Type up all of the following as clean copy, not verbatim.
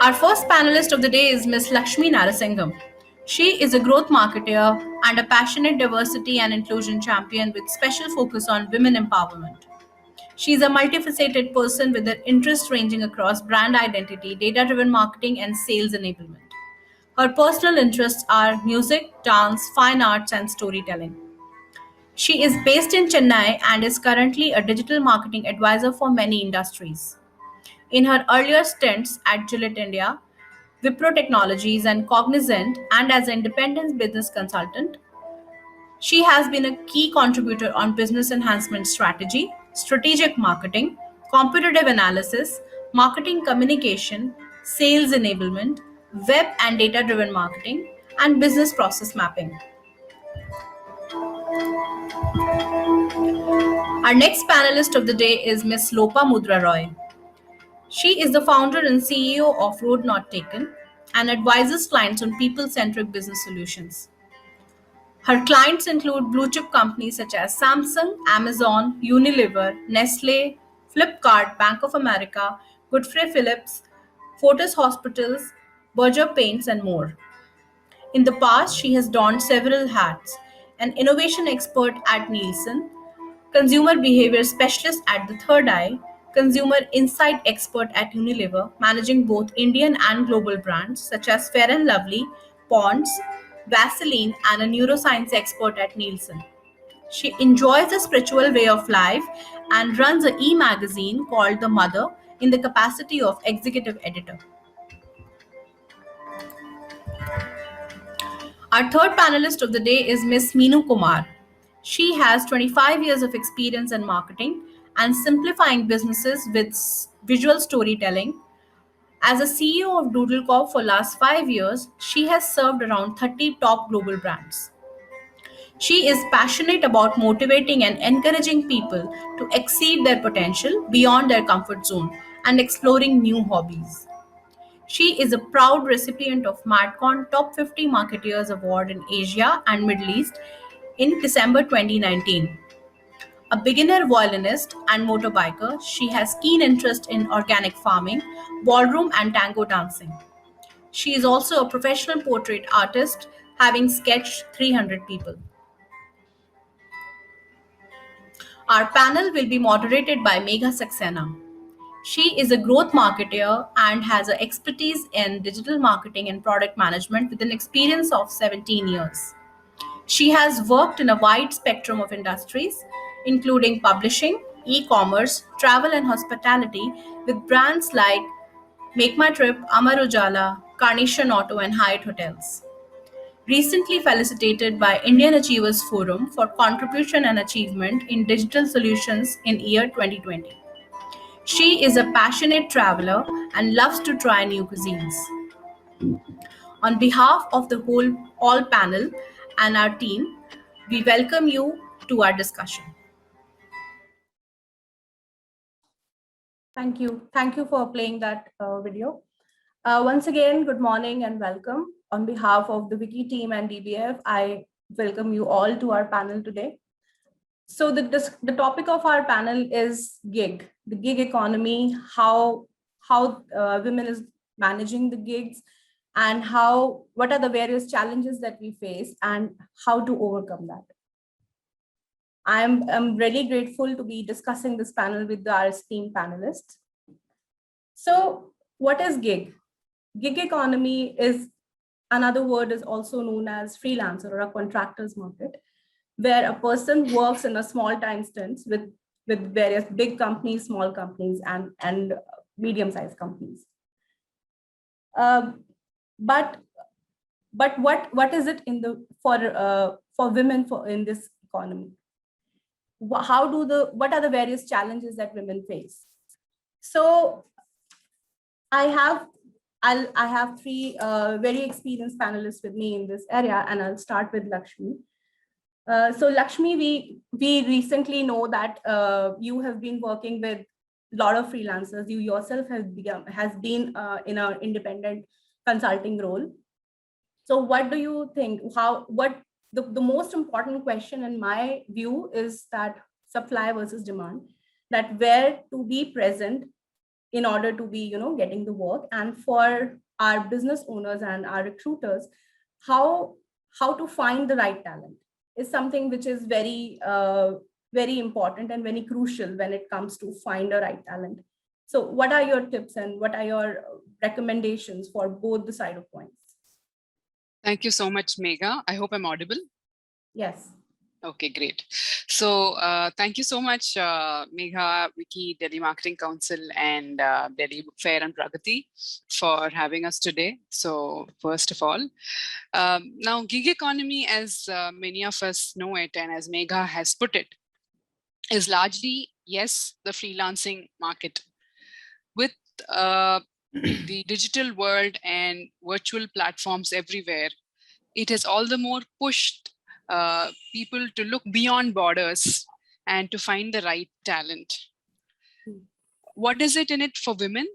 Our first panelist of the day is Ms. Lakshmi Narasimhan. She is a growth marketer and a passionate diversity and inclusion champion with special focus on women empowerment. She is a multifaceted person with an interest ranging across brand identity, data driven marketing, and sales enablement. Her personal interests are music, dance, fine arts, and storytelling. She is based in Chennai and is currently a digital marketing advisor for many industries. In her earlier stints at Gillette India, Wipro Technologies, and Cognizant, and as an independent business consultant, she has been a key contributor on business enhancement strategy, strategic marketing, competitive analysis, marketing communication, sales enablement, web and data driven marketing, and business process mapping. Our next panelist of the day is Ms. Lopamudra Roy. She is the founder and CEO of Road Not Taken and advises clients on people centric business solutions. Her clients include blue chip companies such as Samsung, Amazon, Unilever, Nestle, Flipkart, Bank of America, Godfrey Phillips, Fortis Hospitals, Berger Paints, and more. In the past, she has donned several hats: an innovation expert at Nielsen, consumer behavior specialist at the Third Eye, consumer insight expert at Unilever, managing both Indian and global brands such as Fair and Lovely, Ponds, Vaseline, and a neuroscience expert at Nielsen. She enjoys a spiritual way of life and runs a e-magazine called The Mother in the capacity of executive editor. Our third panelist of the day is Miss Meenu Kumar. She has 25 years of experience in marketing and simplifying businesses with visual storytelling. As a CEO of Doodle Corp for last 5 years, she has served around 30 top global brands. She is passionate about motivating and encouraging people to exceed their potential beyond their comfort zone and exploring new hobbies. She is a proud recipient of MartCon Top 50 Marketeers Award in Asia and Middle East in December 2019. A beginner violinist and motorbiker, she has keen interest in organic farming, ballroom, and tango dancing. She is also a professional portrait artist, having sketched 300 people. Our panel will be moderated by Megha Saxena. She is a growth marketer and has an expertise in digital marketing and product management with an experience of 17 years. She has worked in a wide spectrum of industries, including publishing, e commerce, travel, and hospitality, with brands like Make My Trip, Amar Ujala, Carnation Auto, and Hyatt Hotels. Recently felicitated by Indian Achievers Forum for contribution and achievement in digital solutions in year 2020. She is a passionate traveler and loves to try new cuisines. On behalf of the whole all panel and our team, we welcome you to our discussion. Thank you. Thank you for playing that video. Once again, good morning and welcome. On behalf of the Wiki team and DBF, I welcome you all to our panel today. So the topic of our panel is the gig economy, how women is managing the gigs, and what are the various challenges that we face and how to overcome that. I'm really grateful to be discussing this panel with our esteemed panelists. So what is gig? Gig economy is another word is also known as freelancer or a contractor's market, where a person works in a small time stints with various big companies, small companies, and medium-sized companies. But what is it for women in this economy? What are the various challenges that women face? So I have three very experienced panelists with me in this area, and I'll start with Lakshmi. So Lakshmi, we recently know that you have been working with a lot of freelancers. You yourself has been in an independent consulting role. So what do you think? The most important question in my view is that supply versus demand, that where to be present in order to be, getting the work. And for our business owners and our recruiters, how to find the right talent is something which is very important and very crucial when it comes to find a right talent. So what are your tips and what are your recommendations for both the side of coins? Thank you so much, Megha. I hope I'm audible. Yes. Okay, great. So thank you so much, Megha, Vicky, Delhi Marketing Council, and Delhi Fair and pragatiE for having us today. So first of all, now gig economy, as many of us know it, and as Megha has put it, is largely, yes, the freelancing market. With the digital world and virtual platforms everywhere, it has all the more pushed people to look beyond borders and to find the right talent. What is it in it for women?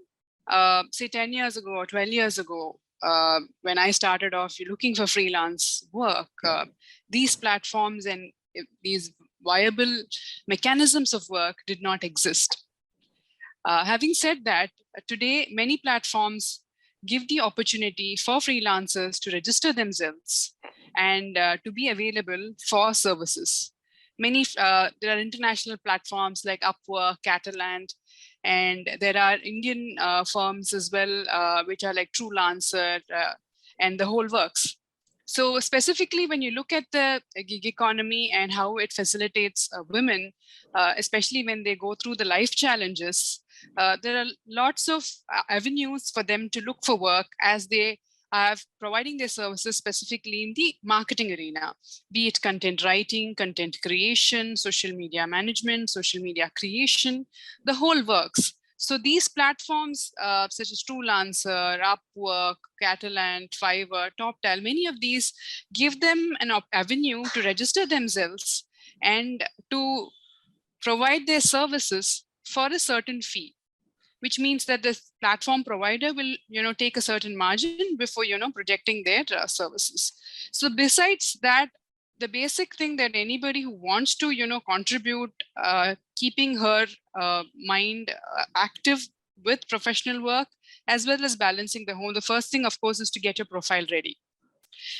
Say 10 years ago or 12 years ago, when I started off looking for freelance work, these platforms and these viable mechanisms of work did not exist. Having said that, today many platforms give the opportunity for freelancers to register themselves and to be available for services. There are international platforms like Upwork, Catalant, and there are Indian firms as well, which are like Truelancer and the whole works. So specifically, when you look at the gig economy and how it facilitates women, especially when they go through the life challenges, there are lots of avenues for them to look for work as they are providing their services specifically in the marketing arena, be it content writing, content creation, social media management, social media creation, the whole works. So these platforms such as Truelancer, Upwork, Catalant, Fiverr, TopTal, many of these give them an avenue to register themselves and to provide their services for a certain fee, which means that the platform provider will take a certain margin before projecting their services. So besides that, the basic thing that anybody who wants to contribute, keeping her mind active with professional work as well as balancing the home, the first thing of course is to get your profile ready.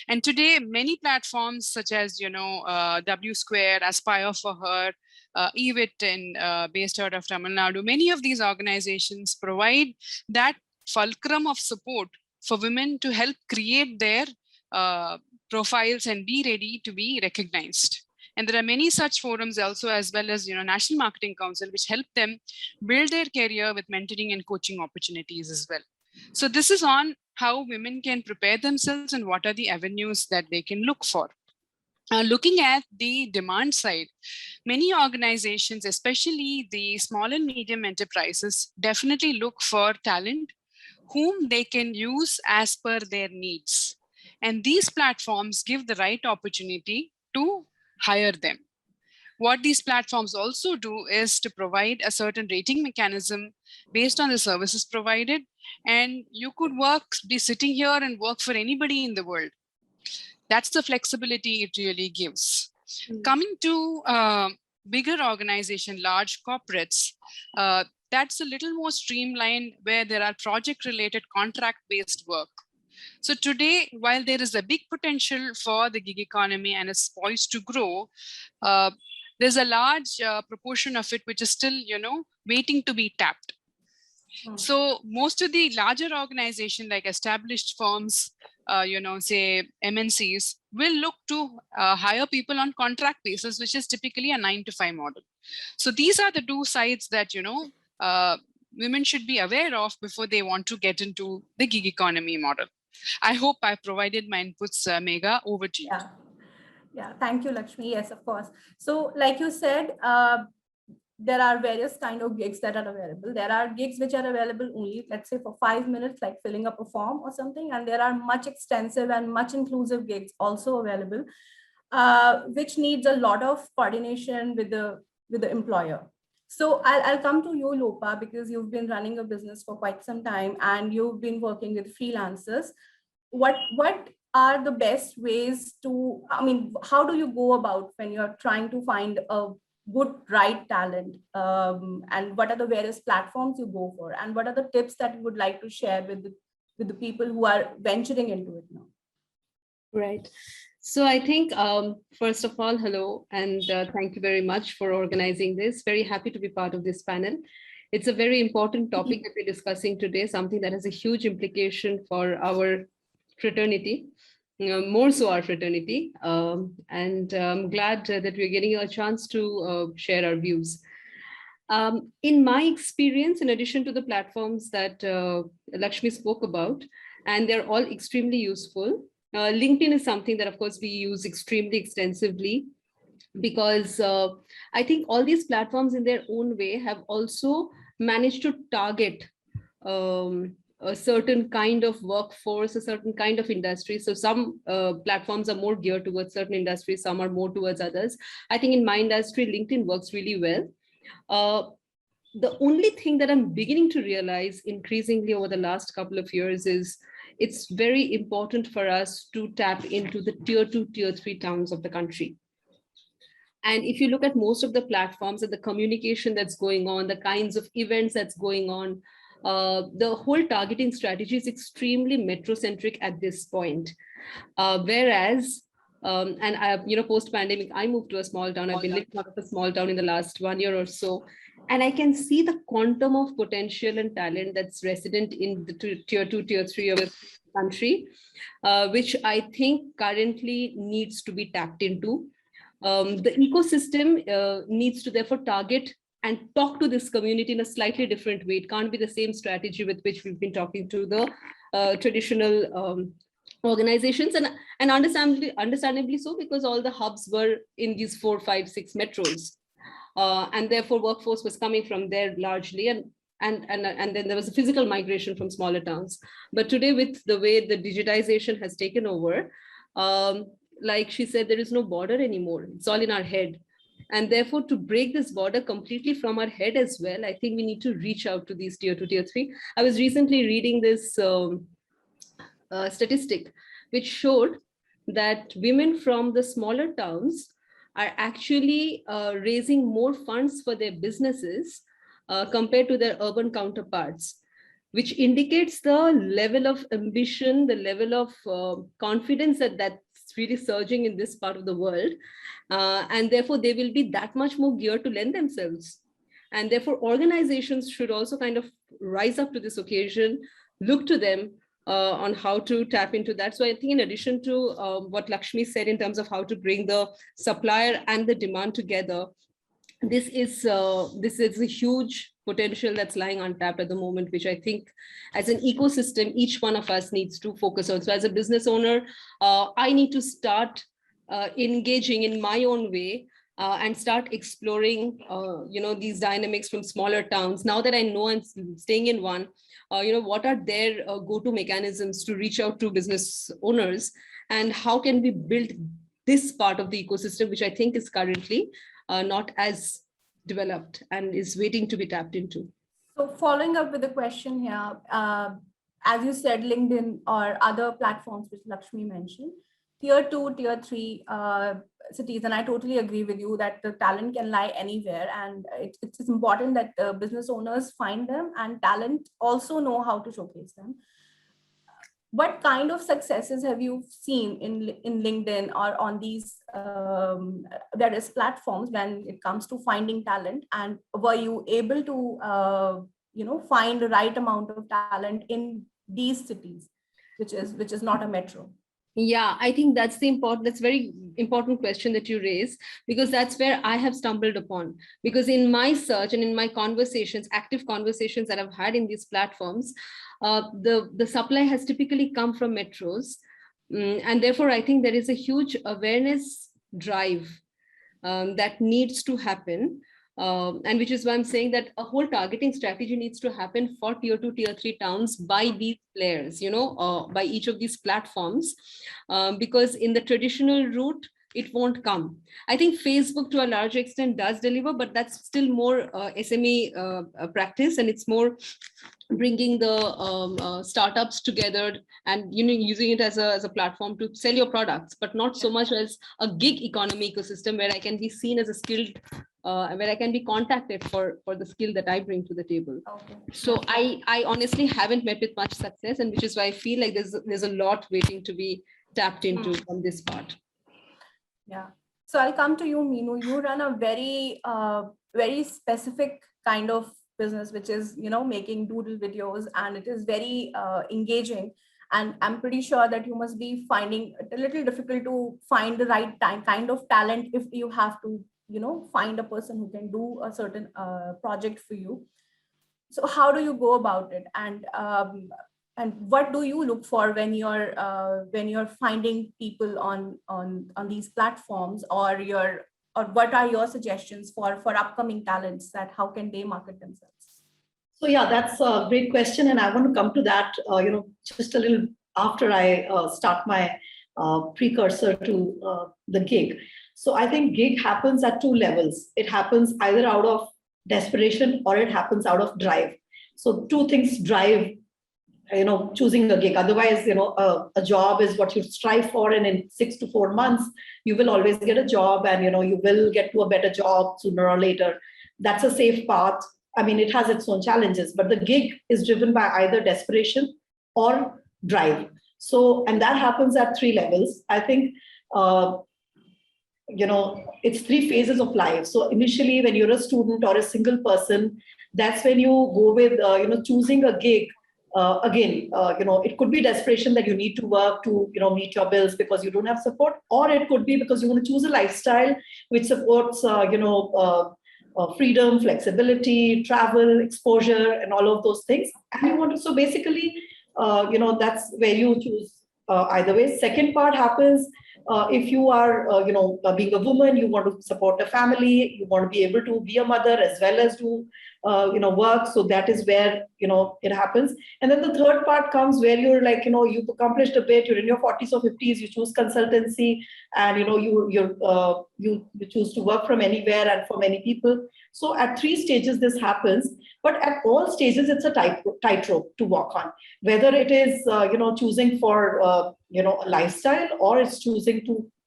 And today, many platforms such as, W Square, Aspire for Her, EVIT, based out of Tamil Nadu, many of these organizations provide that fulcrum of support for women to help create their profiles and be ready to be recognized. And there are many such forums also, as well as National Marketing Council, which help them build their career with mentoring and coaching opportunities as well. So this is on how women can prepare themselves and what are the avenues that they can look for. Looking at the demand side, many organizations, especially the small and medium enterprises, definitely look for talent whom they can use as per their needs. And these platforms give the right opportunity to hire them. What these platforms also do is to provide a certain rating mechanism based on the services provided. And you could be sitting here and work for anybody in the world. That's the flexibility it really gives. Coming to bigger organization, large corporates, that's a little more streamlined where there are project-related contract-based work. So today, while there is a big potential for the gig economy and is poised to grow, there's a large proportion of it which is still, waiting to be tapped. So most of the larger organizations like established firms, say MNCs, will look to hire people on contract basis, which is typically a 9-to-5 model. So these are the two sides that, women should be aware of before they want to get into the gig economy model. I hope I provided my inputs, Megha. Over to you. Yeah, thank you, Lakshmi. Yes, of course. So like you said, there are various kind of gigs that are available. There are gigs which are available only, let's say, for 5 minutes, like filling up a form or something. And there are much extensive and much inclusive gigs also available, which needs a lot of coordination with the employer. So I'll come to you, Lopa, because you've been running a business for quite some time and you've been working with freelancers. What are the best ways to, how do you go about when you're trying to find a good, right talent, and what are the various platforms you go for, and what are the tips that you would like to share with the people who are venturing into it now? Right. So I think, first of all, hello, and thank you very much for organizing this. Very happy to be part of this panel. It's a very important topic that we're discussing today, something that has a huge implication for our fraternity, more so our fraternity. And I'm glad that we're getting a chance to share our views. In my experience, in addition to the platforms that Lakshmi spoke about, and they're all extremely useful, LinkedIn is something that, of course, we use extremely extensively, because I think all these platforms in their own way have also managed to target a certain kind of workforce, a certain kind of industry. So some platforms are more geared towards certain industries, some are more towards others. I think in my industry, LinkedIn works really well. The only thing that I'm beginning to realize increasingly over the last couple of years is it's very important for us to tap into the tier 2, tier 3 towns of the country. And if you look at most of the platforms and the communication that's going on, the kinds of events that's going on, the whole targeting strategy is extremely metrocentric at this point. Whereas, and I, post-pandemic, I moved to a small town. I've been living out of a small town in the last 1 year or so. And I can see the quantum of potential and talent that's resident in the tier 2, tier 3 of the country, which I think currently needs to be tapped into. The ecosystem needs to therefore target and talk to this community in a slightly different way. It can't be the same strategy with which we've been talking to the traditional organizations, and understandably so, because all the hubs were in these 4, 5, 6 metros. And therefore workforce was coming from there largely, and then there was a physical migration from smaller towns. But today, with the way the digitization has taken over, like she said, there is no border anymore. It's all in our head. And therefore, to break this border completely from our head as well, I think we need to reach out to these tier 2, tier 3. I was recently reading this statistic, which showed that women from the smaller towns are actually raising more funds for their businesses compared to their urban counterparts, which indicates the level of ambition, the level of confidence that's really surging in this part of the world. And therefore, they will be that much more geared to lend themselves. And therefore, organizations should also kind of rise up to this occasion, look to them on how to tap into that. So I think in addition to what Lakshmi said in terms of how to bring the supplier and the demand together, this is a huge potential that's lying untapped at the moment, which I think as an ecosystem, each one of us needs to focus on. So as a business owner, I need to start engaging in my own way and start exploring, these dynamics from smaller towns. Now that I know I'm staying in one, what are their go-to mechanisms to reach out to business owners, and how can we build this part of the ecosystem, which I think is currently not as developed and is waiting to be tapped into. So following up with the question here, as you said, LinkedIn or other platforms which Lakshmi mentioned, tier 2, tier 3 cities, and I totally agree with you that the talent can lie anywhere, and it's important that business owners find them and talent also know how to showcase them. What kind of successes have you seen in LinkedIn or on these various platforms when it comes to finding talent, and were you able to find the right amount of talent in these cities, which is not a metro? Yeah, I think that's very important question that you raise, because that's where I have stumbled upon. Because in my search and in my conversations, active conversations that I've had in these platforms, the supply has typically come from metros. And therefore, I think there is a huge awareness drive that needs to happen. And which is why I'm saying that a whole targeting strategy needs to happen for tier 2, tier 3 towns by these players, by each of these platforms, because in the traditional route, it won't come. I think Facebook to a large extent does deliver, but that's still more SME practice, and it's more bringing the startups together and using it as a platform to sell your products, but not so much as a gig economy ecosystem where I can be seen as a skilled where I can be contacted for the skill that I bring to the table. Okay. So I honestly haven't met with much success, and which is why I feel like there's a lot waiting to be tapped into from this part. Yeah. So I'll come to you, Meenu. You run a very specific kind of business, which is, making doodle videos, and it is very engaging. And I'm pretty sure that you must be finding it a little difficult to find the right kind of talent if you have to, find a person who can do a certain project for you. So how do you go about it? And what do you look for when you're finding people on these platforms, or what are your suggestions for upcoming talents, that how can they market themselves? So yeah, that's a great question, and I want to come to that, just a little after I start my precursor to the gig. So I think gig happens at two levels. It happens either out of desperation or it happens out of drive. So two things drive, choosing a gig. Otherwise, a job is what you strive for, and in 6 to 4 months, you will always get a job, and you will get to a better job sooner or later. That's a safe path. I mean, it has its own challenges, but the gig is driven by either desperation or drive. So, and that happens at three levels. I think, it's three phases of life. So initially, when you're a student or a single person, that's when you go with, choosing a gig. Again, it could be desperation that you need to work to, meet your bills because you don't have support, or it could be because you want to choose a lifestyle which supports, freedom, flexibility, travel, exposure, and all of those things. And you want to, so basically, that's where you choose either way. Second part happens if you are, being a woman, you want to support a family, you want to be able to be a mother as well as do, work. So that is where, it happens. And then the third part comes where you're like, you've accomplished a bit, you're in your 40s or 50s, you choose consultancy, and, you choose to work from anywhere and for many people. So at three stages, this happens. But at all stages, it's a tightrope to walk on. Whether it is, choosing for, a lifestyle, or it's choosing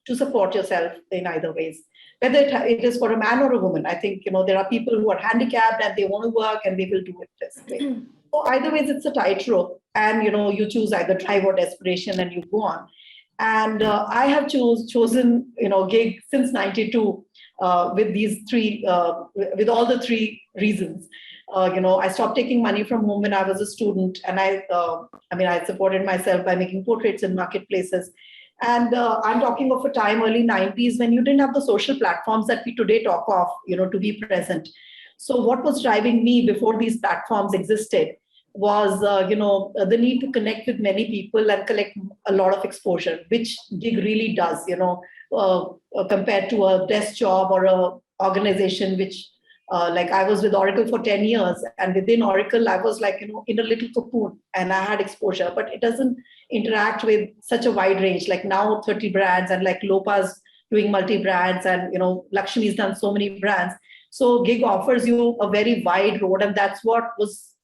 to support yourself in either ways. Whether it is for a man or a woman, I think, there are people who are handicapped and they want to work and they will do it this way. So either ways, it's a tightrope, and, you choose either drive or desperation and you go on. And I have chosen, gig since 92 with these three, with all the three reasons. I stopped taking money from home when I was a student, and I supported myself by making portraits in marketplaces. And I'm talking of a time, early 90s, when you didn't have the social platforms that we today talk of, to be present. So what was driving me before these platforms existed was, the need to connect with many people and collect a lot of exposure, which gig really does, compared to a desk job or a organization, which like I was with Oracle for 10 years, and within Oracle, I was like, in a little cocoon, and I had exposure, but it doesn't interact with such a wide range. Like now 30 brands, and like Lopa's doing multi-brands, and, Lakshmi's done so many brands. So gig offers you a very wide road. And that's what was,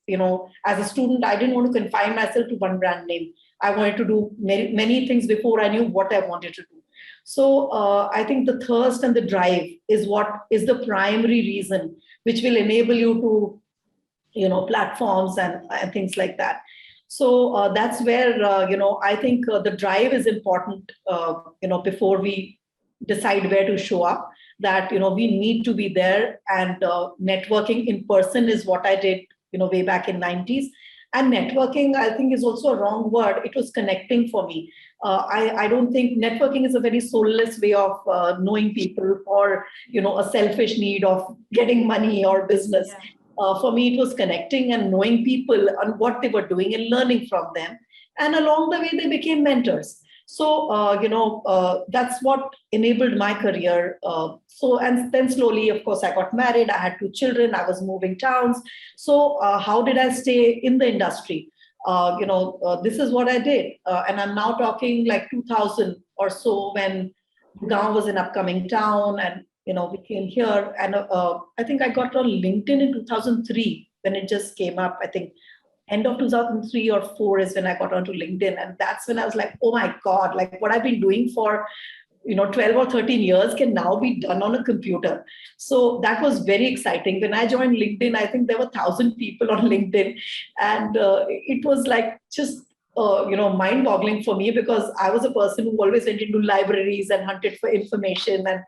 as a student, I didn't want to confine myself to one brand name. I wanted to do many, many things before I knew what I wanted to do. So I think the thirst and the drive is what is the primary reason which will enable you to, platforms and things like that. So that's where, I think the drive is important, before we decide where to show up, that, we need to be there, and networking in person is what I did, way back in 90s. And networking, I think, is also a wrong word. It was connecting for me. I don't think networking is a very soulless way of knowing people, or, a selfish need of getting money or business. Yeah. For me, it was connecting and knowing people and what they were doing and learning from them. And along the way, they became mentors. So, that's what enabled my career. And then slowly, of course, I got married. I had 2 children. I was moving towns. So how did I stay in the industry? This is what I did. And I'm now talking like 2000 or so, when Gaon was an upcoming town, and, we came here. And I think I got on LinkedIn in 2003 when it just came up. I think end of 2003 or 4 is when I got onto LinkedIn. And that's when I was like, oh my God, like what I've been doing for 12 or 13 years can now be done on a computer. So that was very exciting. When I joined LinkedIn, I think there were 1,000 people on LinkedIn, and it was like just mind-boggling for me, because I was a person who always went into libraries and hunted for information, and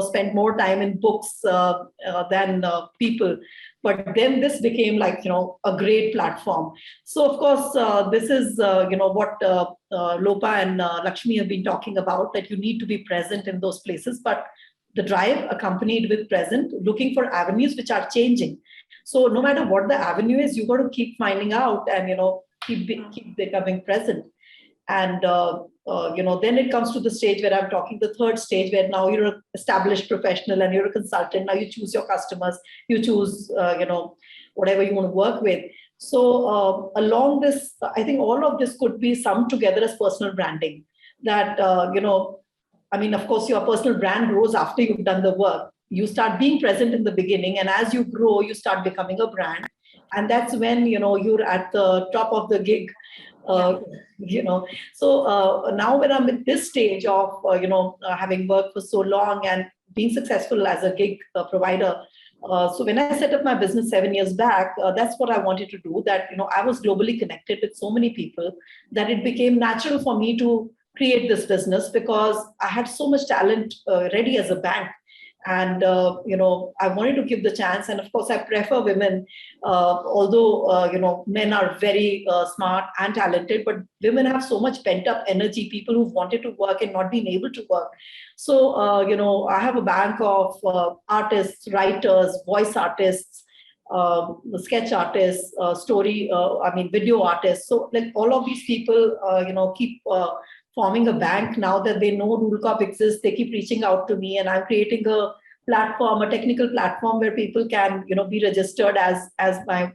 spent more time in books than people. But then this became like a great platform. So of course, this is what Lopa and Lakshmi have been talking about, that you need to be present in those places, but the drive accompanied with present, looking for avenues which are changing. So no matter what the avenue is, you got to keep finding out, and keep becoming present. And then it comes to the stage where I'm talking, the third stage, where now you're an established professional and you're a consultant. Now you choose your customers, you choose whatever you want to work with. So along this, I think all of this could be summed together as personal branding. That of course, your personal brand grows after you've done the work. You start being present in the beginning, and as you grow, you start becoming a brand. And that's when you're at the top of the gig. So now when I'm at this stage of having worked for so long and being successful as a gig provider, so when I set up my business 7 years back, that's what I wanted to do. That I was globally connected with so many people that it became natural for me to create this business, because I had so much talent ready as a bank. And I wanted to give the chance. And of course, I prefer women, although men are very smart and talented, but women have so much pent up energy, people who've wanted to work and not been able to work. So I have a bank of artists, writers, voice artists, sketch artists, video artists. So like all of these people keep forming a bank. Now that they know Doodle Corp exists, they keep reaching out to me, and I'm creating a platform, a technical platform where people can be registered as my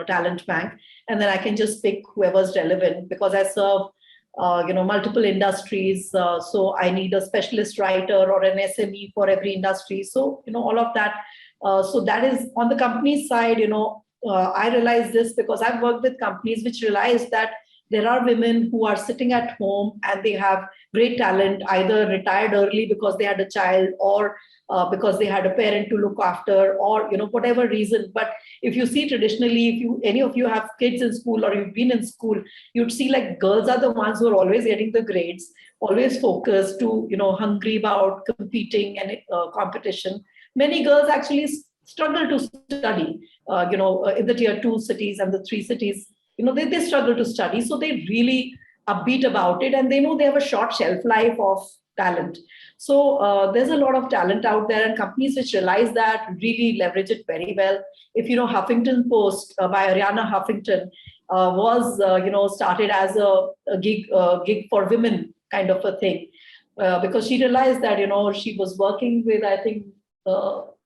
talent bank, and then I can just pick whoever's relevant, because I serve multiple industries. So I need a specialist writer or an SME for every industry. So all of that. So that is on the company side. I realize this because I've worked with companies which realize that there are women who are sitting at home and they have great talent, either retired early because they had a child, or because they had a parent to look after, or whatever reason. But if you see traditionally, if any of you have kids in school or you've been in school, you'd see like girls are the ones who are always getting the grades, always focused to hungry about competing and competition. Many girls actually struggle to study. In the tier 2 cities and the 3 cities, they struggle to study. So they really upbeat about it, and they know they have a short shelf life of talent. So there's a lot of talent out there, and companies which realize that really leverage it very well. If Huffington Post by Ariana Huffington was started as a gig for women kind of a thing, because she realized that she was working with, I think,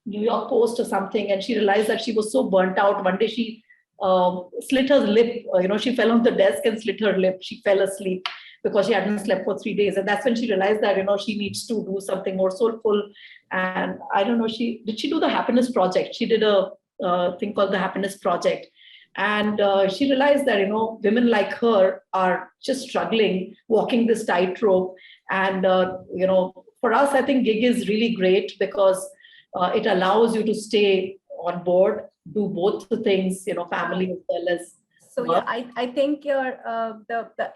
New York Post or something, and she realized that she was so burnt out. One day she slit her lip. She fell on the desk and slit her lip. She fell asleep because she hadn't slept for 3 days, and that's when she realized that she needs to do something more soulful. And I don't know, she do the Happiness Project. She did a thing called the Happiness Project, and she realized that women like her are just struggling walking this tightrope. And for us, I think gig is really great because it allows you to stay on board, do both the things, family as well as. So yeah, I think you're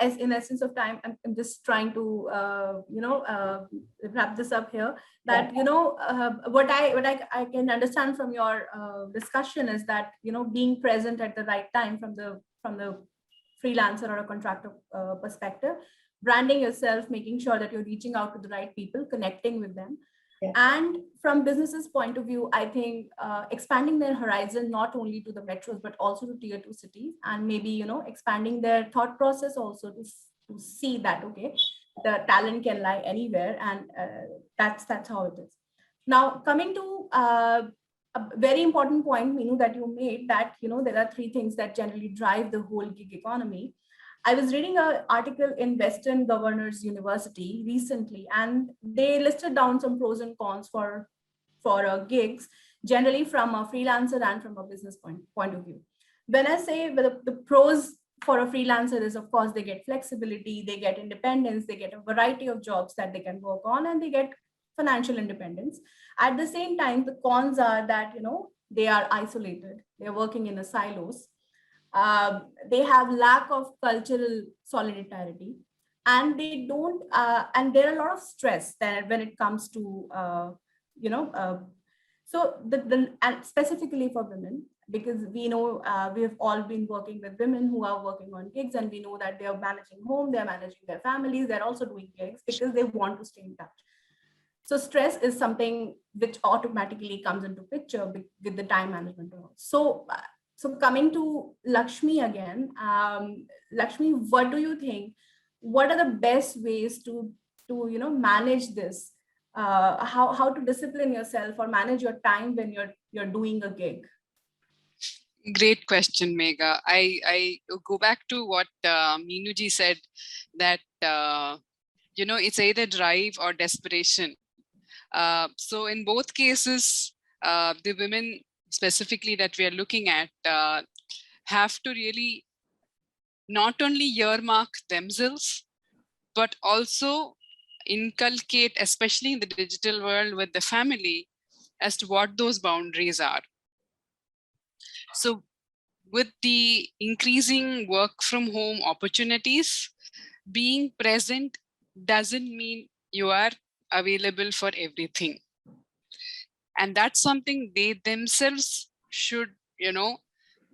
as in essence of time, I'm just trying to wrap this up here. That what I can understand from your discussion is that being present at the right time from the freelancer or a contractor perspective, branding yourself, making sure that you're reaching out to the right people, connecting with them. Yeah. And from businesses' point of view, I think expanding their horizon not only to the metros but also to tier 2 cities, and maybe expanding their thought process also to see that the talent can lie anywhere, and that's how it is. Now coming to a very important point, Meenu, that you made, that there are 3 things that generally drive the whole gig economy. I was reading an article in Western Governors University recently, and they listed down some pros and cons for gigs, generally from a freelancer and from a business point of view. When I say the pros for a freelancer is, of course, they get flexibility, they get independence, they get a variety of jobs that they can work on, and they get financial independence. At the same time, the cons are that, they are isolated, they're working in the silos, they have lack of cultural solidarity, and they don't, and there are a lot of stress that when it comes to, so and specifically for women, because we know we have all been working with women who are working on gigs, and we know that they are managing home, they're managing their families, they're also doing gigs because they want to stay in touch. So stress is something which automatically comes into picture with the time management. So coming to Lakshmi again, Lakshmi, what do you think? What are the best ways to manage this? How to discipline yourself or manage your time when you're doing a gig? Great question, Megha. I go back to what Meenu ji said, that it's either drive or desperation. So in both cases, the women specifically that we are looking at have to really not only earmark themselves, but also inculcate, especially in the digital world with the family, as to what those boundaries are. So with the increasing work from home opportunities, being present doesn't mean you are available for everything. And that's something they themselves should,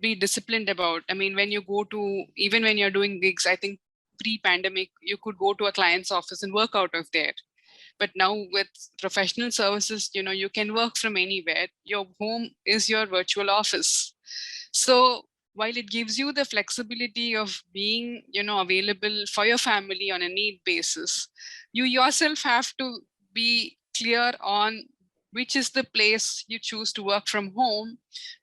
be disciplined about. I mean, when you go to, even when you're doing gigs, I think pre-pandemic, you could go to a client's office and work out of there. But now with professional services, you can work from anywhere. Your home is your virtual office. So while it gives you the flexibility of being, available for your family on a need basis, you yourself have to be clear on which is the place you choose to work from home,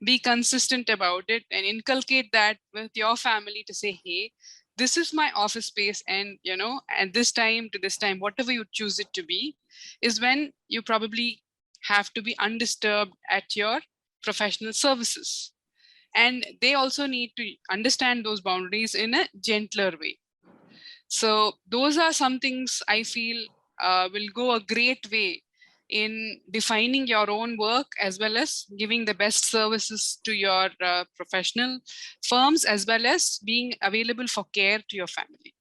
be consistent about it, and inculcate that with your family to say, hey, this is my office space, and at this time to this time, whatever you choose it to be, is when you probably have to be undisturbed at your professional services. And they also need to understand those boundaries in a gentler way. So those are some things I feel will go a great way in defining your own work, as well as giving the best services to your professional firms, as well as being available for care to your family.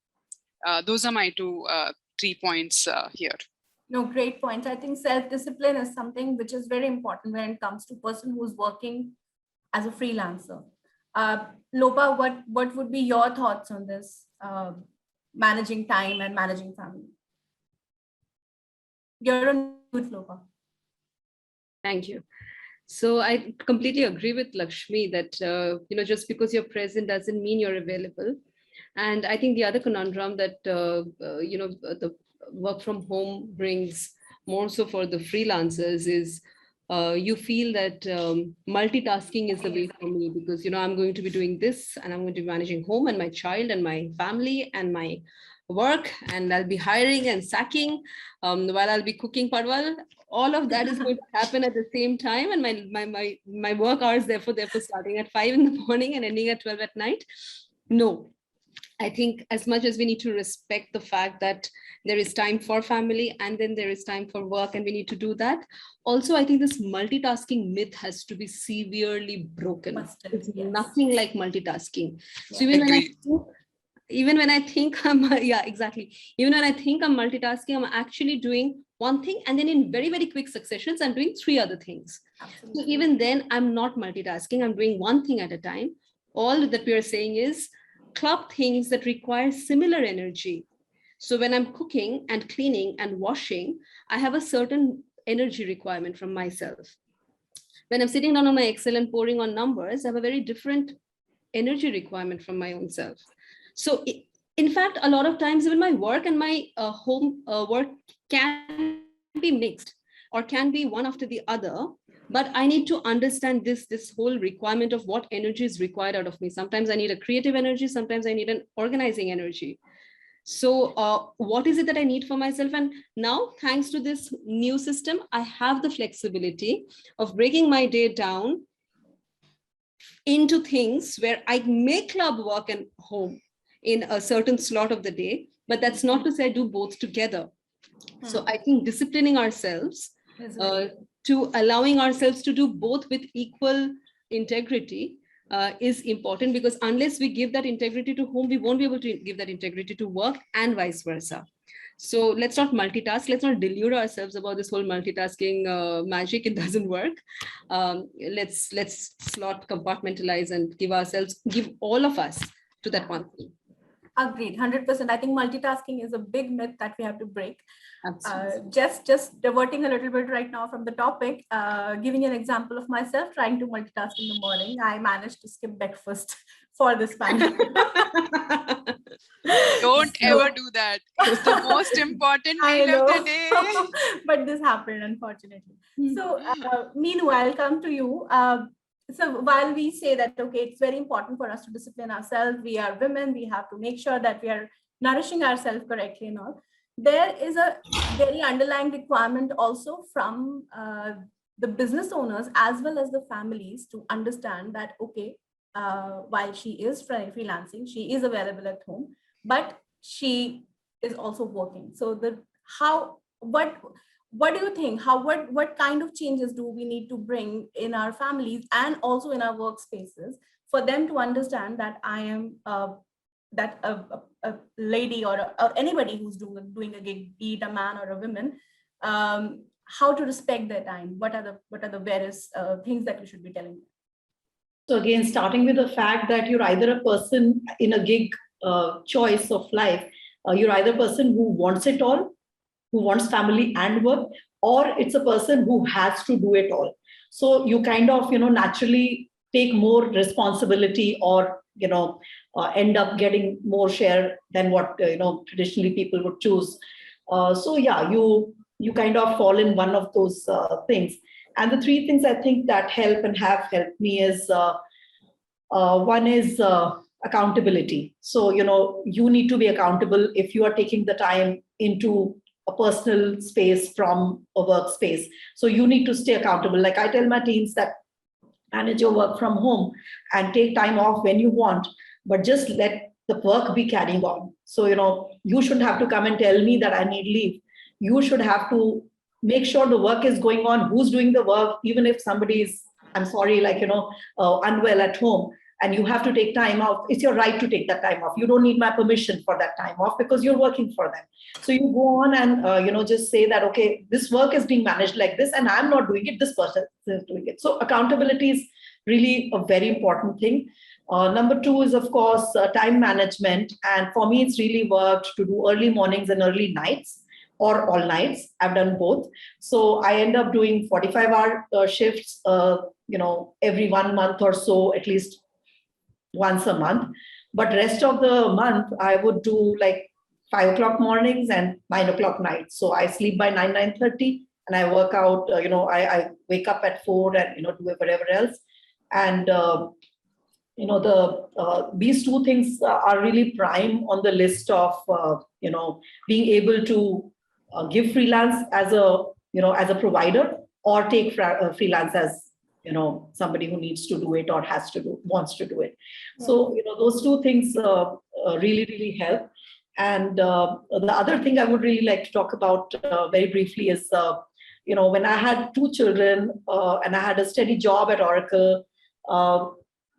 Those are my 3 points here. No, great points. I think self-discipline is something which is very important when it comes to person who's working as a freelancer. Lopa, what would be your thoughts on this, managing time and managing family? You're on mute, Lopa. Thank you. So I completely agree with Lakshmi that, just because you're present doesn't mean you're available. And I think the other conundrum that, the work from home brings more so for the freelancers is you feel that multitasking is the way for me, because, I'm going to be doing this and I'm going to be managing home and my child and my family and my work, and I'll be hiring and sacking while I'll be cooking parwal. All of that is going to happen at the same time, and my work hours therefore starting at 5 in the morning and ending at 12 at night. No, I think as much as we need to respect the fact that there is time for family and then there is time for work, and we need to do that. Also, I think this multitasking myth has to be severely broken. It's nothing like multitasking. Yeah. So even when I think I'm, exactly. Even when I think I'm multitasking, I'm actually doing one thing, and then in very, very quick successions, I'm doing 3 other things. Absolutely. So even then I'm not multitasking, I'm doing one thing at a time. All that we are saying is club things that require similar energy. So when I'm cooking and cleaning and washing, I have a certain energy requirement from myself. When I'm sitting down on my Excel and pouring on numbers, I have a very different energy requirement from my own self. So in fact, a lot of times even my work and my home work can be mixed or can be one after the other. But I need to understand this whole requirement of what energy is required out of me. Sometimes I need a creative energy, sometimes I need an organizing energy. So what is it that I need for myself? And now, thanks to this new system, I have the flexibility of breaking my day down into things where I may club work and home in a certain slot of the day, but that's not to say do both together. So I think disciplining ourselves to allowing ourselves to do both with equal integrity is important, because unless we give that integrity to home, we won't be able to give that integrity to work, and vice versa. So let's not multitask. Let's not delude ourselves about this whole multitasking magic. It doesn't work. Let's slot, compartmentalize, and give all of us to that one thing. Agreed, 100%. I think multitasking is a big myth that we have to break. Absolutely. Just diverting a little bit right now from the topic, giving an example of myself trying to multitask in the morning. I managed to skip breakfast for this panel. Don't ever do that. It's the most important meal of the day. But this happened, unfortunately. So, Meenu, I'll come to you. So while we say that, okay, it's very important for us to discipline ourselves, we are women, we have to make sure that we are nourishing ourselves correctly and all. There is a very underlying requirement also from the business owners as well as the families to understand that, okay, while she is freelancing, she is available at home, but she is also working. So what do you think? What kind of changes do we need to bring in our families and also in our workspaces for them to understand that I am that a lady or anybody who's doing a gig, be it a man or a woman, how to respect their time? What are the various things that we should be telling them? So again, starting with the fact that you're either a person in a gig choice of life, you're either a person who wants it all, who wants family and work, or it's a person who has to do it all. So you kind of, naturally take more responsibility, or, end up getting more share than what, traditionally people would choose. So yeah, you kind of fall in one of those things. And the three things I think that help and have helped me is, one is accountability. So, you need to be accountable if you are taking the time into a personal space from a workspace. So you need to stay accountable. Like I tell my teams that manage your work from home and take time off when you want, but just let the work be carrying on. So, you shouldn't have to come and tell me that I need leave. You should have to make sure the work is going on, who's doing the work, even if somebody is, I'm sorry, unwell at home, and you have to take time off. It's your right to take that time off. You don't need my permission for that time off because you're working for them. So you go on and, just say that, okay, this work is being managed like this and I'm not doing it, this person is doing it. So accountability is really a very important thing. Number two is, of course, time management. And for me, it's really worked to do early mornings and early nights, or all nights. I've done both. So I end up doing 45-hour shifts, every 1 month or so, at least once a month. But rest of the month, I would do like 5 o'clock mornings and 9 o'clock nights. So I sleep by 9:30, and I work out, I wake up at 4 and, do whatever else. And, these two things are really prime on the list of, being able to give freelance as a provider, or take freelance as, somebody who needs to do it or wants to do it. So, those two things really, really help. And the other thing I would really like to talk about very briefly is, when I had 2 children and I had a steady job at Oracle,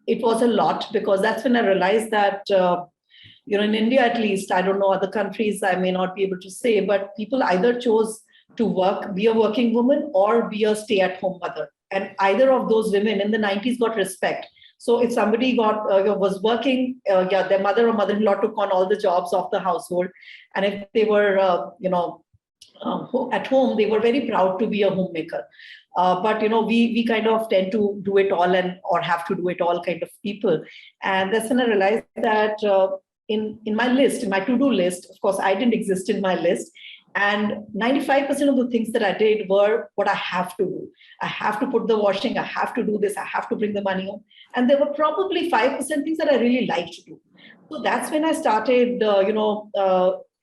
it was a lot, because that's when I realized that, in India, at least, I don't know, other countries, I may not be able to say, but people either chose to be a working woman or be a stay-at-home mother. And either of those women in the 90s got respect. So if somebody was working, their mother or mother-in-law took on all the jobs of the household. And if they were, at home, they were very proud to be a homemaker. But, we kind of tend to do it all or have to do it all kind of people. And that's when I realized that in my list, in my to-do list, of course, I didn't exist in my list. And 95% of the things that I did were what I have to do. I have to put the washing, I have to do this, I have to bring the money home. And there were probably 5% things that I really liked to do. So that's when I started,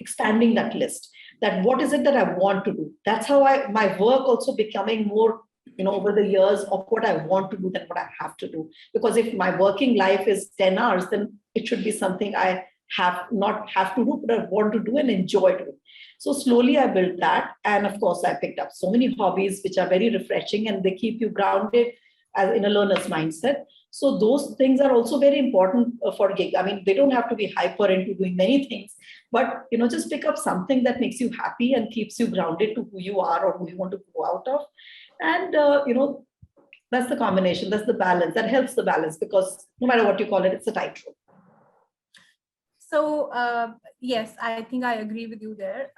expanding that list. That what is it that I want to do? That's how my work also becoming more over the years of what I want to do than what I have to do. Because if my working life is 10 hours, then it should be something I not have to do, but I want to do and enjoy doing. So slowly I built that. And of course, I picked up so many hobbies, which are very refreshing and they keep you grounded as in a learner's mindset. So those things are also very important for gig. I mean, they don't have to be hyper into doing many things, but just pick up something that makes you happy and keeps you grounded to who you are or who you want to go out of. And that's the combination, that's the balance, that helps the balance, because no matter what you call it, it's a tightrope. So yes, I think I agree with you there.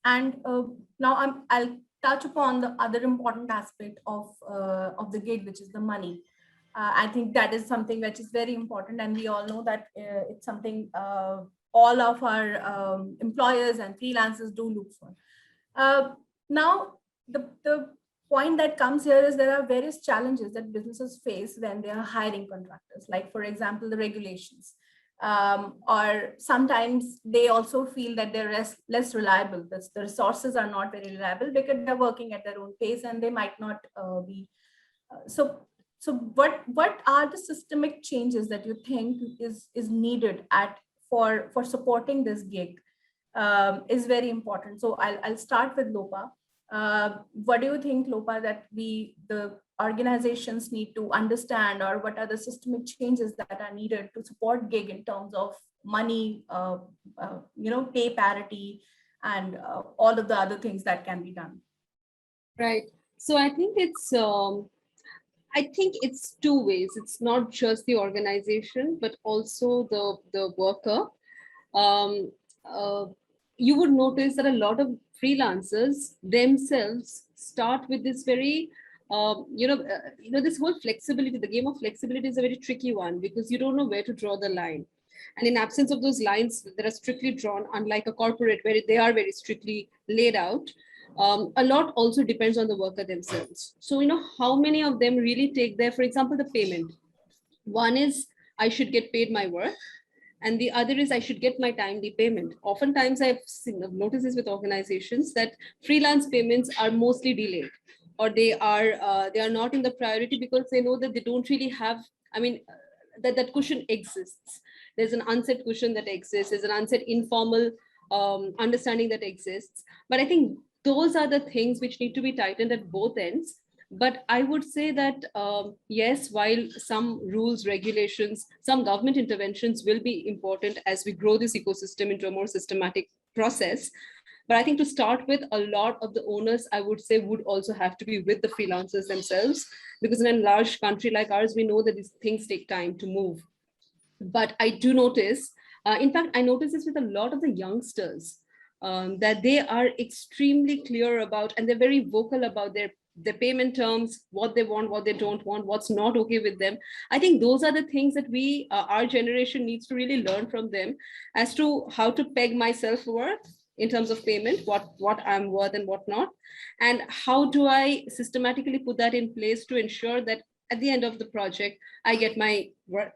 And now I'll touch upon the other important aspect of the gig, which is the money. I think that is something which is very important, and we all know that it's something all of our employers and freelancers do look for. Now, the point that comes here is there are various challenges that businesses face when they are hiring contractors, like, for example, the regulations. Or sometimes they also feel that they're less reliable. The resources are not very reliable because they're working at their own pace and they might not be. So what are the systemic changes that you think is needed for supporting this gig is very important. So I'll start with Lopa. What do you think, Lopa, that the organizations need to understand, or what are the systemic changes that are needed to support gig in terms of money, pay parity, and all of the other things that can be done? Right. So I think it's two ways. It's not just the organization, but also the worker. You would notice that a lot of freelancers themselves start with this very this whole flexibility. The game of flexibility is a very tricky one because you don't know where to draw the line. And in absence of those lines that are strictly drawn, unlike a corporate where they are very strictly laid out, a lot also depends on the worker themselves. So, how many of them really take their, for example, the payment. One is I should get paid my work, and the other is I should get my timely payment. Oftentimes I've noticed this with organizations that freelance payments are mostly delayed, or they are not in the priority because they know that they don't really have, that cushion exists. There's an unsaid cushion that exists. There's an unsaid informal understanding that exists. But I think those are the things which need to be tightened at both ends. But I would say that, yes, while some rules, regulations, some government interventions will be important as we grow this ecosystem into a more systematic process. But I think to start with, a lot of the owners, I would say, would also have to be with the freelancers themselves, because in a large country like ours, we know that these things take time to move. But I do notice, in fact, I notice this with a lot of the youngsters, that they are extremely clear about, and they're very vocal about their payment terms, what they want, what they don't want, what's not okay with them. I think those are the things that our generation needs to really learn from them as to how to peg my self-worth in terms of payment, what I'm worth and what not, and how do I systematically put that in place to ensure that at the end of the project, I get my worth.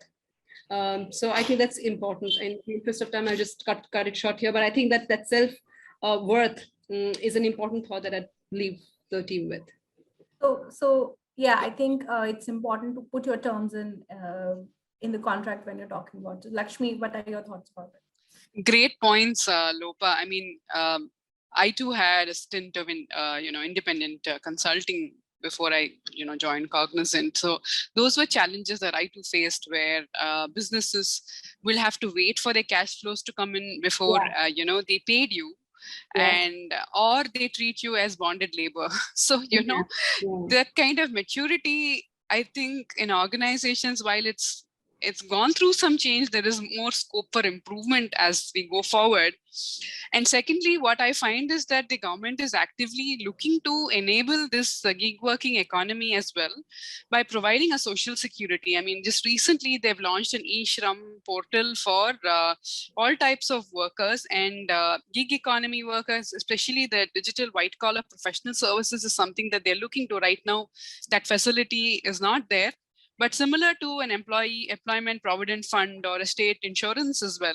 So I think that's important. In the interest of time, I just cut it short here, but I think that self-worth is an important thought that I'd leave the team with. So yeah, I think it's important to put your terms in the contract when you're talking about it. Lakshmi, what are your thoughts about it? Great points, Lopa. I mean, I too had a stint of independent consulting before I joined Cognizant. So those were challenges that I too faced, where businesses will have to wait for their cash flows to come in before they paid you. And or they treat you as bonded labor. So that kind of maturity, I think, in organizations, while it's gone through some change, there is more scope for improvement as we go forward. And secondly, what I find is that the government is actively looking to enable this gig working economy as well by providing a social security. I mean, just recently they've launched an e-Shram portal for all types of workers, and gig economy workers, especially the digital white collar professional services, is something that they're looking to right now. That facility is not there. But similar to an employment provident fund or a state insurance as well,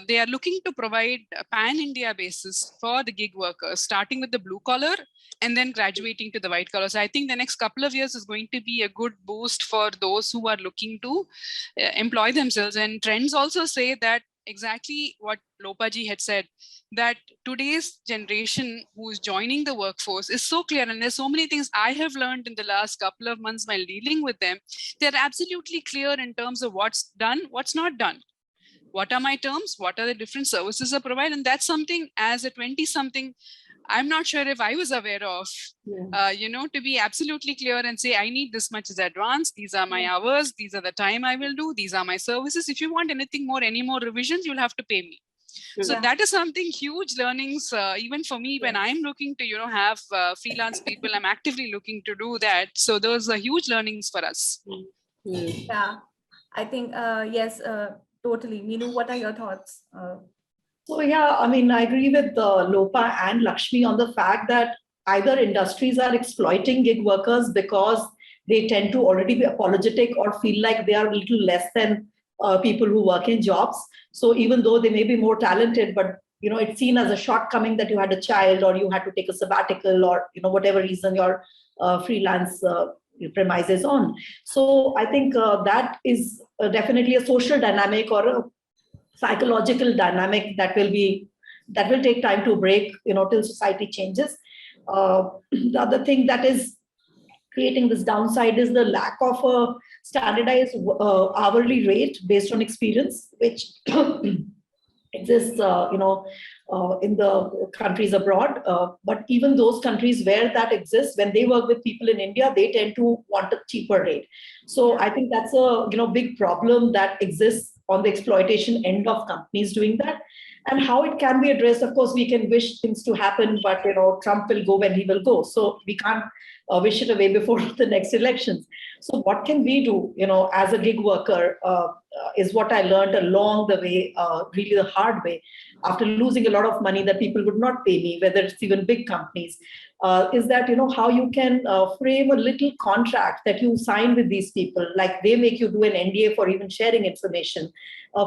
they are looking to provide a pan-India basis for the gig workers, starting with the blue collar and then graduating to the white collar. So I think the next couple of years is going to be a good boost for those who are looking to employ themselves. And trends also say that exactly what Lopaji had said, that today's generation who is joining the workforce is so clear, and there's so many things I have learned in the last couple of months while dealing with them. They're absolutely clear in terms of what's done, what's not done. What are my terms? What are the different services I provide? And that's something as a 20-something, I'm not sure if I was aware of, to be absolutely clear and say, I need this much as advance. These are my hours. These are the time I will do. These are my services. If you want anything more, any more revisions, you'll have to pay me. So that is something huge learnings, even for me, when I'm looking to, have freelance people, I'm actively looking to do that. So those are huge learnings for us. Yeah, I think, yes, totally. Meenu, what are your thoughts? So yeah, I mean, I agree with Lopa and Lakshmi on the fact that either industries are exploiting gig workers because they tend to already be apologetic or feel like they are a little less than people who work in jobs. So even though they may be more talented, but it's seen as a shortcoming that you had a child or you had to take a sabbatical or whatever reason your freelance premise is on. So I think that is definitely a social dynamic or a psychological dynamic that will take time to break, till society changes. The other thing that is creating this downside is the lack of a standardized hourly rate based on experience, which exists, in the countries abroad. But even those countries where that exists, when they work with people in India, they tend to want a cheaper rate. So I think that's a big problem that exists on the exploitation end of companies doing that. And how it can be addressed, of course, we can wish things to happen, but Trump will go when he will go. So we can't wish it away before the next elections. So what can we do, as a gig worker, is what I learned along the way, really the hard way, after losing a lot of money that people would not pay me, whether it's even big companies, is that, how you can frame a little contract that you sign with these people, like they make you do an NDA for even sharing information.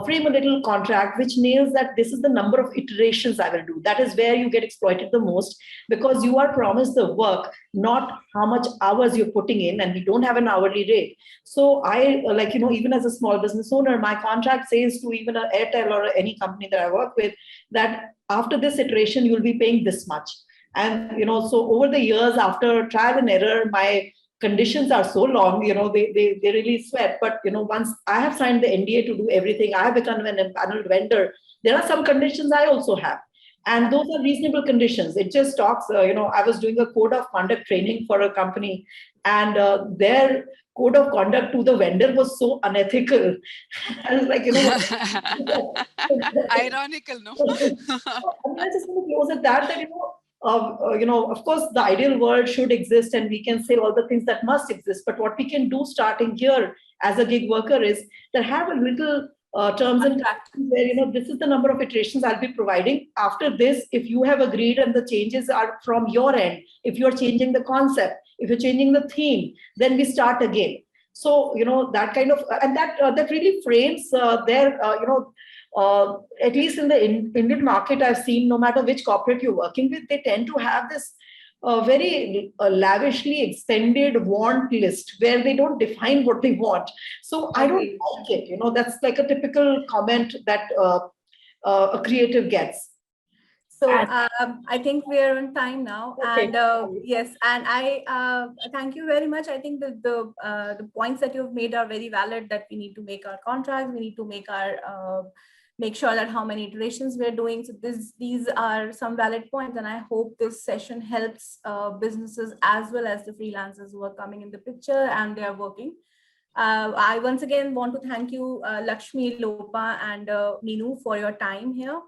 Frame a little contract which nails that this is the number of iterations I will do. That is where you get exploited the most, because you are promised the work, not how much hours you're putting in, and we don't have an hourly rate. So I, even as a small business owner, my contract says to even an Airtel or any company that I work with, that after this iteration, you'll be paying this much. And, so over the years, after trial and error, my conditions are so long, they really sweat. But, once I have signed the NDA to do everything, I have become an empaneled vendor. There are some conditions I also have. And those are reasonable conditions. It just talks, I was doing a code of conduct training for a company, and their code of conduct to the vendor was so unethical. I was like, ironical, no? I just want to close at that, of course, the ideal world should exist and we can say all the things that must exist. But what we can do starting here as a gig worker is that have a little terms and conditions where, this is the number of iterations I'll be providing. After this, if you have agreed and the changes are from your end, if you're changing the concept, if you're changing the theme, then we start again. So, that kind of, and that really frames their, at least in the Indian market, I've seen no matter which corporate you're working with, they tend to have this very lavishly extended want list where they don't define what they want. So I don't like it. That's like a typical comment that a creative gets. So I think we are on time now, okay. And yes, and I thank you very much. I think the points that you've made are very valid. That we need to make our contracts, we need to make our make sure that how many iterations we're doing. So these are some valid points, and I hope this session helps businesses as well as the freelancers who are coming in the picture and they are working. I once again want to thank you, Lakshmi, Lopa, and Meenu for your time here.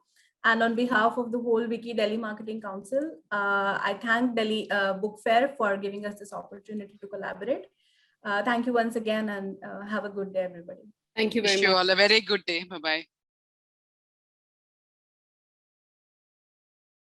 And on behalf of the whole Wiki Delhi Marketing Council, I thank Delhi Book Fair for giving us this opportunity to collaborate. Thank you once again, and have a good day, everybody. Thank you very much. Wish you all a very good day. Bye-bye.